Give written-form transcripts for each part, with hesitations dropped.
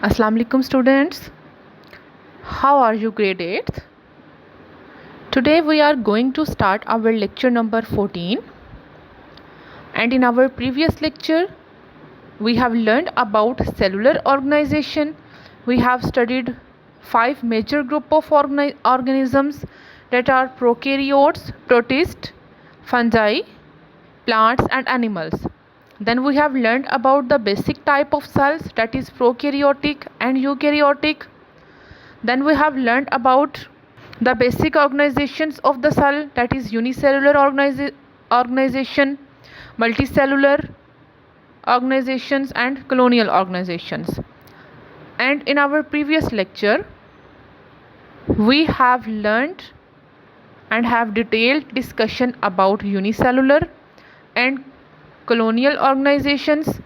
Assalamu alaikum students. How are you grade 8th? Today we are going to start our lecture number 14, and in our previous lecture we have learned about cellular organization. We have studied 5 major group of organisms that are prokaryotes, protists, fungi, plants and animals. Then we have learned about the basic type of cells, that is prokaryotic and eukaryotic. Then we have learned about the basic organizations of the cell, that is unicellular organization, multicellular organizations and colonial organizations. And in our previous lecture we have learned and have detailed discussion about unicellular and colonial organizations,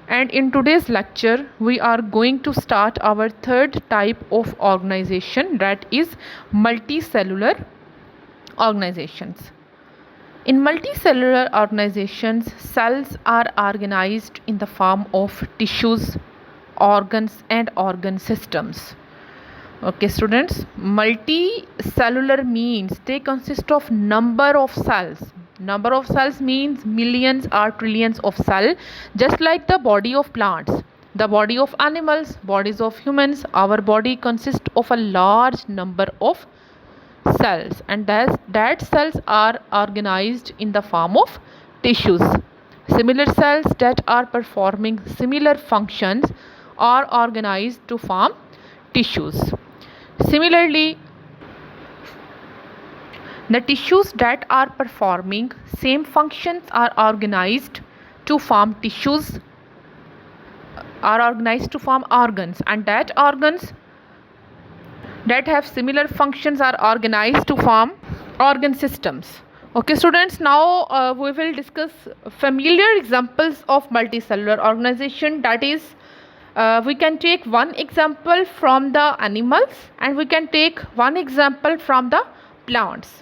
and in today's lecture we are going to start our third type of organization, that is multicellular organizations. In multicellular organizations, cells are organized in the form of tissues, organs and organ systems. Okay students, multicellular means they consist of number of cells. Number of cells means millions or trillions of cells, just like the body of plants, the body of animals, bodies of humans. Our body consists of a large number of cells, and that cells are organized in the form of tissues. Similar cells that are performing similar functions are organized to form tissues. Similarly, the tissues that are performing same functions are organized to form tissues, are organized to form organs, and that organs that have similar functions are organized to form organ systems. Okay students, now we will discuss familiar examples of multicellular organization. That is, we can take one example from the animals and we can take one example from the plants.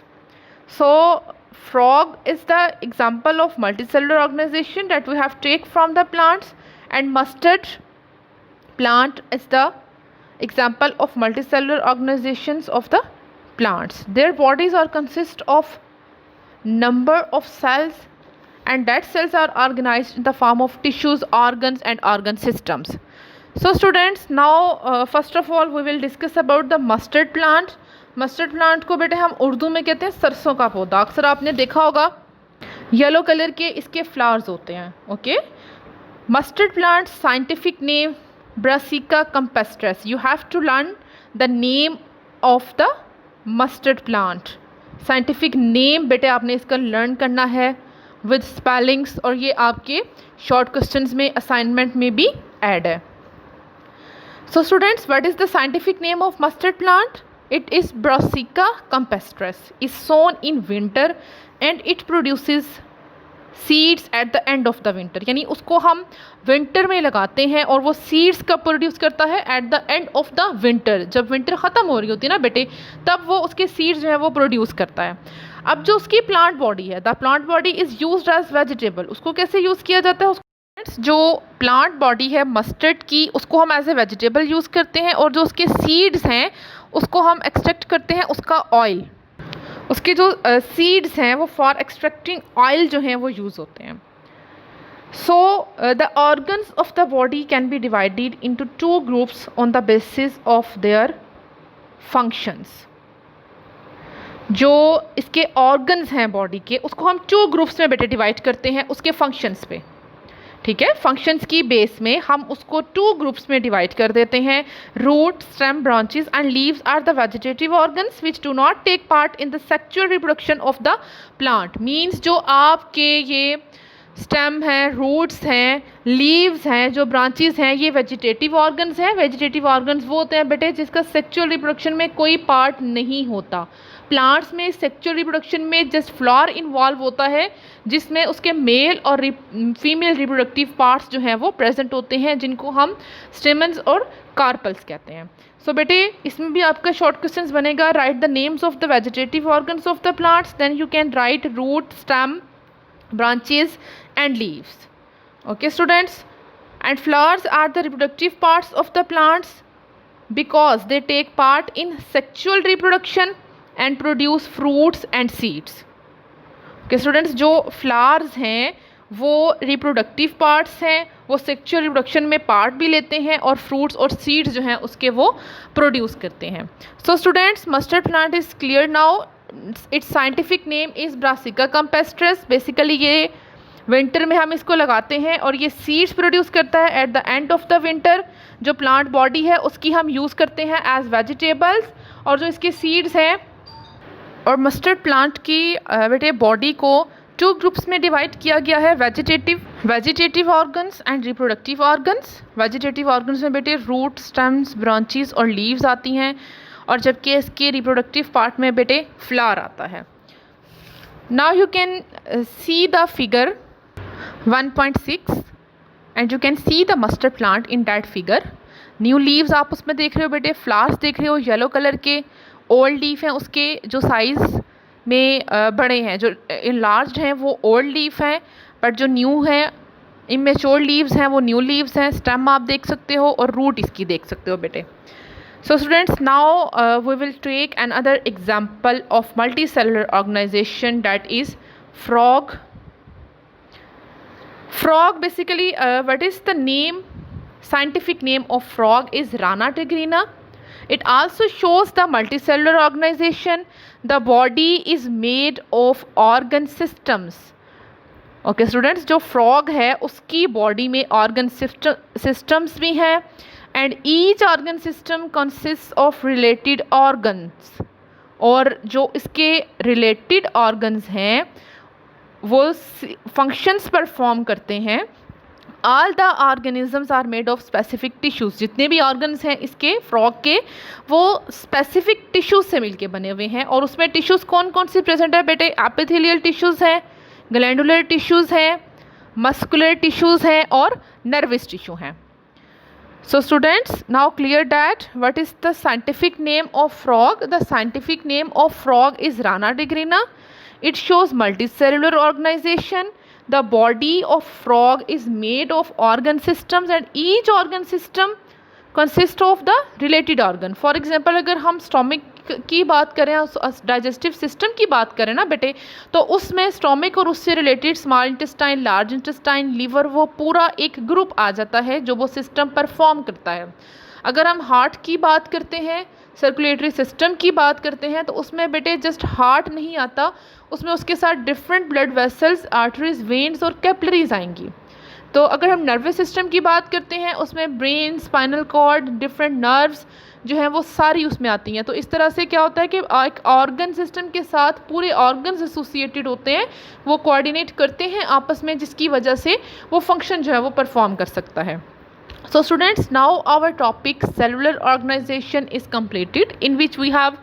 So frog is the example of multicellular organization that we have take from the plants, and mustard plant is the example of multicellular organizations of the plants. Their bodies are consist of number of cells, and that cells are organized in the form of tissues, organs and organ systems. So students, now first of all we will discuss about the mustard plant. Mustard plant को बेटे हम उर्दू में कहते हैं सरसों का पौधा. अक्सर आपने देखा होगा येलो कलर के इसके फ्लावर्स होते हैं. Okay, mustard plant scientific name brassica campestris. You have to learn the name of the mustard plant. Scientific name बेटे आपने इसका लर्न करना है विद स्पेलिंग्स, और ये आपके शॉर्ट क्वेश्चंस में असाइनमेंट में भी ऐड है. So students, what is the scientific name of mustard plant? It is Brassica campestris, is sown in winter and it produces seeds at the end of the winter. यानी उसको हम winter में लगाते हैं और वो सीड्स कब प्रोड्यूस करता है? At the end of the winter. जब विंटर ख़त्म हो रही होती है ना बेटे, तब वो उसके सीड्स जो है वो प्रोड्यूस करता है. अब जो उसकी प्लांट बॉडी है, the plant body is used as vegetable. उसको कैसे यूज़ किया जाता है? जो प्लांट बॉडी है मस्टर्ड की, उसको हम एज ए वेजिटेबल यूज़ करते हैं, और जो उसके सीड्स हैं उसको हम एक्सट्रैक्ट करते हैं उसका ऑयल. उसके जो सीड्स हैं वो फॉर एक्सट्रैक्टिंग ऑयल जो हैं वो यूज़ होते हैं. So the organs of the body can be divided into 2 groups on the basis of their functions. जो इसके ऑर्गन्स हैं बॉडी के, उसको हम 2 ग्रुप्स में बेटे डिवाइड करते हैं उसके फंक्शंस पे. ठीक है, फंक्शंस की बेस में हम उसको 2 ग्रुप्स में डिवाइड कर देते हैं. Root, stem, branches and leaves are the vegetative organs which do not take part in the sexual reproduction of the plant. Means जो आपके ये स्टेम हैं, रूट्स हैं, लीव्स हैं, जो ब्रांचेस हैं, ये वेजिटेटिव ऑर्गन्स हैं. वेजिटेटिव ऑर्गन्स वो होते हैं बेटे जिसका सेक्सुअल रिप्रोडक्शन में कोई पार्ट नहीं होता. प्लांट्स में सेक्सुअल रिप्रोडक्शन में जस्ट फ्लावर इन्वॉल्व होता है, जिसमें उसके मेल और फीमेल रिप्रोडक्टिव पार्ट्स जो हैं वो प्रेजेंट होते हैं, जिनको हम स्टेमन्स और कार्पल्स कहते हैं. सो बेटे इसमें भी आपका शॉर्ट क्वेश्चंस बनेगा. Write the names of the vegetative organs of the plants, then you can write root, stem, branches and leaves. Okay students, And flowers are the reproductive parts of the plants because they take part in sexual reproduction and produce fruits and seeds. Okay students, जो flowers हैं वो reproductive parts हैं, वो sexual reproduction में part भी लेते हैं और fruits और seeds जो हैं उसके वो produce करते हैं. So students, mustard plant is clear now. Its scientific name is Brassica campestris. Basically ये विंटर में हम इसको लगाते हैं और ये सीड्स प्रोड्यूस करता है at the end of the winter. जो प्लांट बॉडी है उसकी हम यूज़ करते हैं एज वेजिटेबल्स, और जो इसके सीड्स हैं. और मस्टर्ड प्लांट की बेटे बॉडी को 2 ग्रुप्स में डिवाइड किया गया है, vegetative organs and reproductive organs. Vegetative organs में बेटे रूट, स्टेम्स, ब्रांचेस और लीव्स आती हैं, और जबकि इसके रिप्रोडक्टिव पार्ट में बेटे फ्लावर आता है. Now you can see the figure 1.6 and you can see the mustard plant in that figure. New leaves आप उसमें देख रहे हो बेटे, फ्लावर्स देख रहे हो येलो कलर के. ओल्ड लीफ हैं उसके जो साइज़ में बड़े हैं, जो इनलार्ज्ड हैं वो ओल्ड लीफ हैं, बट जो न्यू हैं इमेच्योर लीव्स हैं वो न्यू लीव्स हैं. स्टेम आप देख सकते हो और रूट इसकी देख सकते हो बेटे. So students, now we will take another example of multicellular organization, that is frog. Frog basically, what is the name, scientific name of frog is Rana tigrina. It also shows the multicellular organization. The body is made of organ systems. Okay students, जो frog है उसकी body में organ systems भी हैं, and each organ system consists of related organs. और जो इसके related organs हैं वो functions perform करते हैं. All the organisms are made of specific tissues. जितने भी organs हैं इसके frog के वो specific tissues से मिलके बने हुए हैं, और उसमें tissues कौन कौन सी present है बेटे? epithelial tissues हैं, glandular tissues हैं, muscular tissues हैं और nervous tissue हैं. So students, now clear that what is the scientific name of frog? The scientific name of frog is Rana tigrina. It shows multicellular organization. The body of frog is made of organ systems, and each organ system consists of the related organ. For example, अगर हम stomach की बात करें, digestive system की बात करें ना बेटे, तो उसमें स्टोमिक और उससे related small intestine, large intestine, liver, वो पूरा एक ग्रुप आ जाता है जो वो सिस्टम परफॉर्म करता है. अगर हम हार्ट की बात करते हैं, सर्कुलेटरी सिस्टम की बात करते हैं, तो उसमें बेटे जस्ट हार्ट नहीं आता, उसमें उसके साथ different blood vessels, arteries, veins और कैपिलरीज आएंगी. तो अगर हम नर्वस सिस्टम की बात करते हैं उसमें brain, spinal cord, different nerves जो हैं वो सारी उसमें आती हैं. तो इस तरह से क्या होता है कि एक ऑर्गन सिस्टम के साथ पूरे ऑर्गन्स एसोसिएटेड होते हैं, वो कोऑर्डिनेट करते हैं आपस में, जिसकी वजह से वो फंक्शन जो है वो परफॉर्म कर सकता है. So students, now our topic cellular organization is completed, in which we have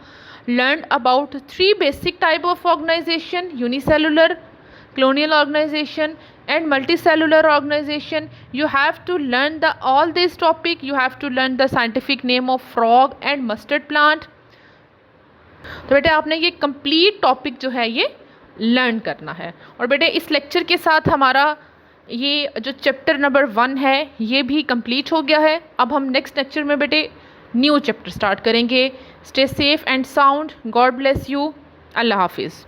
learned about 3 basic type of organization: unicellular, colonial organization and multicellular organization. You have to learn all this topic. You have to learn the scientific name of frog and mustard plant. तो बेटे आपने ये complete topic जो है ये learn करना है. और बेटे इस lecture के साथ हमारा ये जो chapter number 1 है ये भी complete हो गया है. अब हम next lecture में बेटे new chapter start करेंगे. Stay safe and sound. God bless you. Allah Hafiz.